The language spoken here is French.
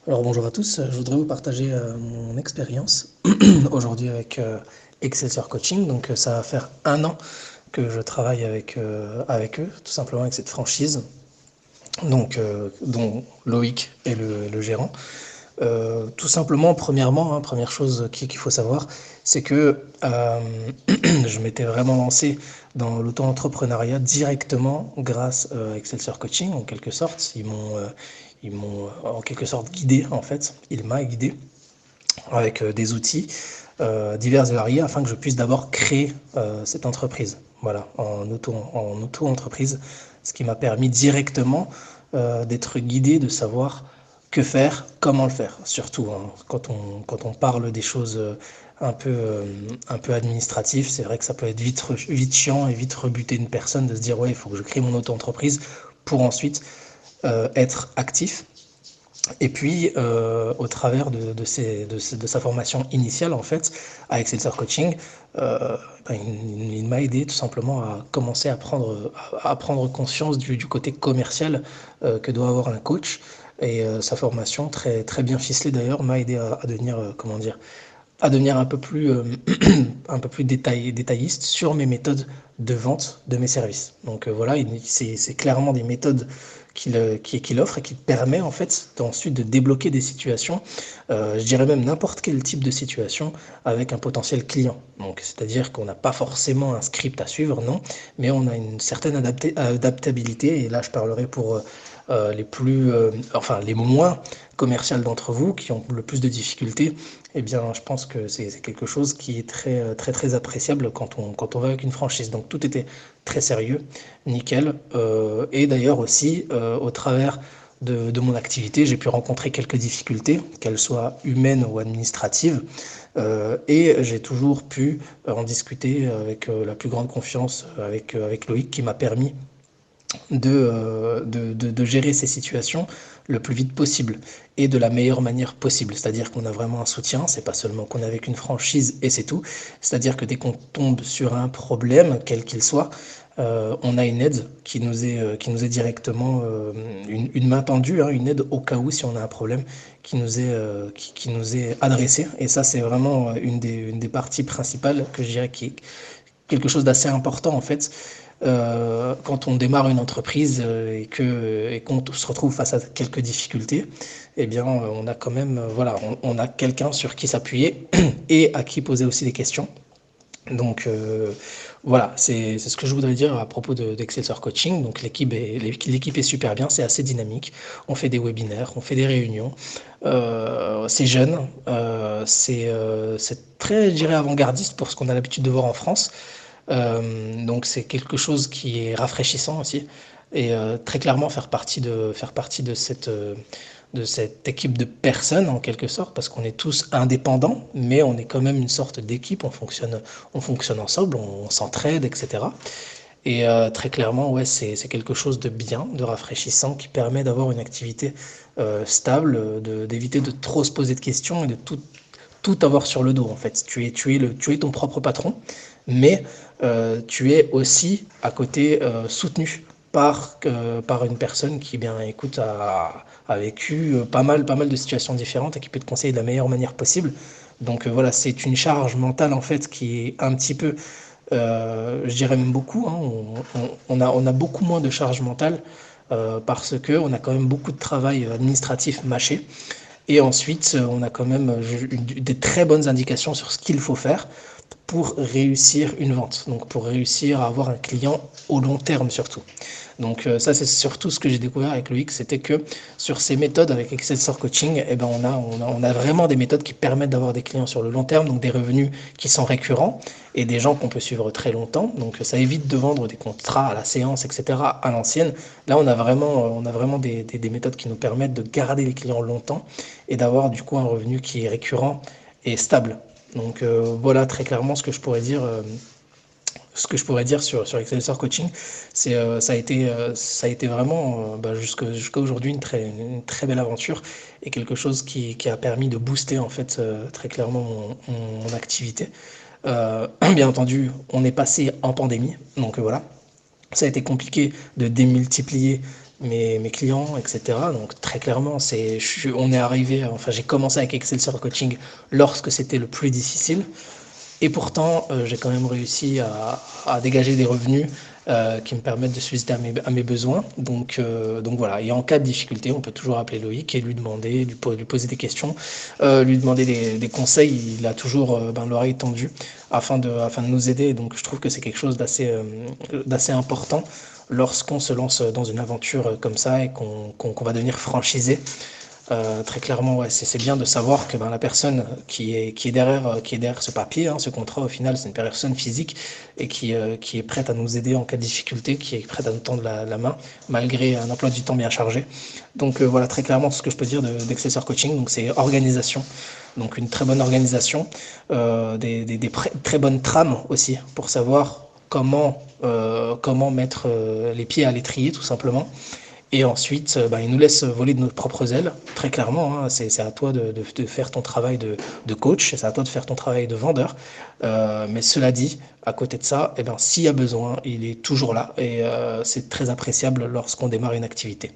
Alors bonjour à tous, je voudrais vous partager mon expérience aujourd'hui avec Excelsior Coaching. Donc ça va faire 1 an que je travaille avec eux, tout simplement avec cette franchise, dont Loïc est le gérant. Tout simplement, premièrement, première chose qu'il faut savoir, c'est que je m'étais vraiment lancé dans l'auto-entrepreneuriat directement grâce à Excelsior Coaching, en quelque sorte. Ils m'ont en quelque sorte guidé, en fait. Il m'a guidé avec des outils divers et variés afin que je puisse d'abord créer cette entreprise. Voilà, en auto-entreprise, ce qui m'a permis directement d'être guidé, de savoir que faire, comment le faire. Surtout quand on parle des choses un peu administratives, c'est vrai que ça peut être vite chiant et vite rebuter une personne de se dire ouais, il faut que je crée mon auto-entreprise pour ensuite être actif. Et puis, au travers de sa formation initiale, en fait, à Excelsior Coaching, il m'a aidé tout simplement à commencer à prendre conscience du côté commercial que doit avoir un coach. Et sa formation, très, très bien ficelée d'ailleurs, m'a aidé à devenir, comment dire, à devenir un peu plus détailliste sur mes méthodes de vente de mes services. Donc voilà, c'est clairement des méthodes qu'il offre et qui permet en fait ensuite de débloquer des situations, je dirais même n'importe quel type de situation avec un potentiel client. Donc c'est-à-dire qu'on n'a pas forcément un script à suivre, non, mais on a une certaine adaptabilité. Et là, je parlerai pour enfin les moins commerciales d'entre vous qui ont le plus de difficultés. Eh bien, je pense que c'est quelque chose qui est très, très, très appréciable quand on va avec une franchise. Donc, tout était très sérieux, nickel. Et d'ailleurs aussi, au travers de mon activité, j'ai pu rencontrer quelques difficultés, qu'elles soient humaines ou administratives. Et j'ai toujours pu en discuter avec la plus grande confiance avec Loïc, qui m'a permis de gérer ces situations le plus vite possible et de la meilleure manière possible. C'est-à-dire qu'on a vraiment un soutien, c'est pas seulement qu'on est avec une franchise et c'est tout. C'est-à-dire que dès qu'on tombe sur un problème, quel qu'il soit, on a une aide qui nous est directement une main tendue, une aide au cas où si on a un problème qui nous est adressée. Et ça, c'est vraiment une des parties principales que je dirais qui est quelque chose d'assez important en fait quand on démarre une entreprise et qu'on se retrouve face à quelques difficultés, eh bien, on a quand même, voilà, on a quelqu'un sur qui s'appuyer et à qui poser aussi des questions. Donc voilà, c'est ce que je voudrais dire à propos d'Excelsior Coaching. Donc l'équipe est super bien, c'est assez dynamique. On fait des webinaires, on fait des réunions. C'est jeune, c'est très, je dirais, avant-gardiste pour ce qu'on a l'habitude de voir en France. Donc c'est quelque chose qui est rafraîchissant aussi. Et très clairement faire partie de cette équipe de personnes en quelque sorte, parce qu'on est tous indépendants, mais on est quand même une sorte d'équipe, on fonctionne ensemble, on s'entraide, etc. Et très clairement, ouais, c'est quelque chose de bien, de rafraîchissant, qui permet d'avoir une activité stable, d'éviter de trop se poser de questions et de tout avoir sur le dos en fait. Tu es ton propre patron, mais tu es aussi à côté soutenu par une personne qui, bien, écoute, a vécu pas mal de situations différentes et qui peut te conseiller de la meilleure manière possible. Donc voilà, c'est une charge mentale en fait qui est un petit peu, je dirais même beaucoup, on a beaucoup moins de charge mentale parce que on a quand même beaucoup de travail administratif mâché. Et ensuite, on a quand même des très bonnes indications sur ce qu'il faut faire pour réussir une vente, donc pour réussir à avoir un client au long terme surtout. Donc ça, c'est surtout ce que j'ai découvert avec Loïc, c'était que sur ces méthodes avec Excelsior Coaching, eh ben, on a vraiment des méthodes qui permettent d'avoir des clients sur le long terme, donc des revenus qui sont récurrents et des gens qu'on peut suivre très longtemps. Donc ça évite de vendre des contrats à la séance, etc. à l'ancienne. Là, on a vraiment des méthodes qui nous permettent de garder les clients longtemps et d'avoir du coup un revenu qui est récurrent et stable. Donc voilà très clairement ce que je pourrais dire sur Excelsior Coaching. Ça a été vraiment jusqu'à aujourd'hui une très belle aventure et quelque chose qui a permis de booster en fait très clairement mon activité. Bien entendu, on est passé en pandémie, donc voilà. Ça a été compliqué de démultiplier mes clients, etc. Donc très clairement, on est arrivé, enfin j'ai commencé avec Excelsior Coaching lorsque c'était le plus difficile. Et pourtant, j'ai quand même réussi à dégager des revenus qui me permettent de subsister à mes besoins. Donc voilà. Et en cas de difficulté, on peut toujours appeler Loïc et lui demander, lui poser des questions, lui demander des conseils. Il a toujours l'oreille tendue afin de nous aider. Donc je trouve que c'est quelque chose d'assez important lorsqu'on se lance dans une aventure comme ça et qu'on va devenir franchisé. Très clairement, ouais, c'est bien de savoir que la personne qui est derrière ce papier, hein, ce contrat, au final, c'est une personne physique et qui est prête à nous aider en cas de difficulté, qui est prête à nous tendre la main, malgré un emploi du temps bien chargé. Donc voilà, très clairement, ce que je peux dire d'Excessor Coaching, donc c'est organisation. Donc une très bonne organisation, très bonnes trames aussi, pour savoir comment mettre les pieds à l'étrier, tout simplement. Et ensuite, ils nous laissent voler de nos propres ailes, très clairement. Hein, c'est à toi de faire ton travail de coach, c'est à toi de faire ton travail de vendeur. Mais cela dit, à côté de ça, s'il y a besoin, il est toujours là. Et c'est très appréciable lorsqu'on démarre une activité.